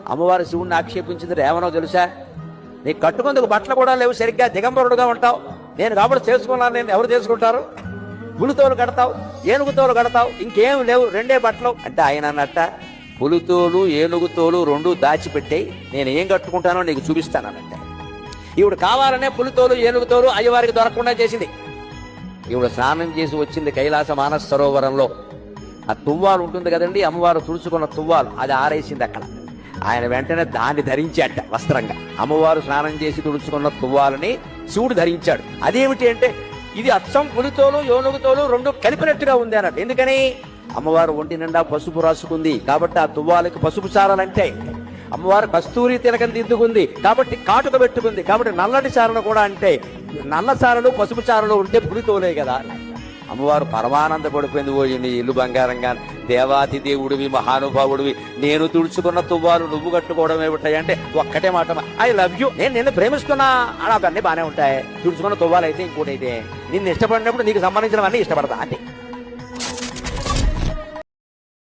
అమ్మవారు శివుణ్ణి ఆక్షేపించింది ఏమనో తెలుసా? నీకు కట్టుకుందుకు బట్టలు కూడా లేవు, సరిగ్గా దిగంబరుడుగా ఉంటావు, నేను కాబట్టి చేసుకున్నాను, నేను ఎవరు చేసుకుంటారు? పులితోలు కడతావు, ఏనుగుతోలు కడతావు, ఇంకేం లేవు, రెండే బట్టలు అంటే ఆయన అన్నట్ట పులితోలు ఏనుగుతోలు రెండు దాచిపెట్టాయి, నేను ఏం కట్టుకుంటానో నీకు చూపిస్తానంటే. ఈవిడ కావాలనే పులితోలు ఏనుగుతోలు అయ్యవారికి దొరకకుండా చేసింది. ఈవిడ స్నానం చేసి వచ్చింది కైలాస మానస సరోవరంలో. ఆ తువ్వాలు ఉంటుంది కదండి, అమ్మవారు తుడుచుకున్న తువ్వాలు, అది ఆరేసింది అక్కడ. ఆయన వెంటనే దాన్ని ధరించాట వస్త్రంగా. అమ్మవారు స్నానం చేసి తుడుచుకున్న తువ్వాలని శివుడు ధరించాడు. అదేమిటి అంటే ఇది అచ్చం పులితోలు ఏనుగుతోలు రెండు కలిపినట్టుగా ఉంది అన్నట్టు. ఎందుకని? అమ్మవారు ఒంటి నిండా పసుపు రాసుకుంది కాబట్టి ఆ తువ్వాలకి పసుపు చారలంటే. అమ్మవారు కస్తూరి తిలకం దిద్దుకుంది కాబట్టి కాటుక పెట్టుకుంది కాబట్టి నల్లటి చారలు కూడా అంటే. నల్ల చారలు పసుపు చారలు ఉంటే పులితోలే కదా. అమ్మవారు పరమానంద పడిపోయింది. ఓ నీ ఇల్లు బంగారంగా, దేవాతి దేవుడివి, మహానుభావుడివి, నేను తుడుచుకున్న తువ్వాలు నువ్వు కట్టుకోవడం ఏమిటాయి అంటే ఒక్కటే మాట, ఐ లవ్ యూ, నేను నిన్ను ప్రేమిస్తున్నా, అవన్నీ బాగానే ఉంటాయి, తుడుచుకున్న తువ్వాలు అయితే ఇంకోటి అయితే నిన్ను ఇష్టపడినప్పుడు నీకు సంబంధించినవన్నీ ఇష్టపడతా అంటే.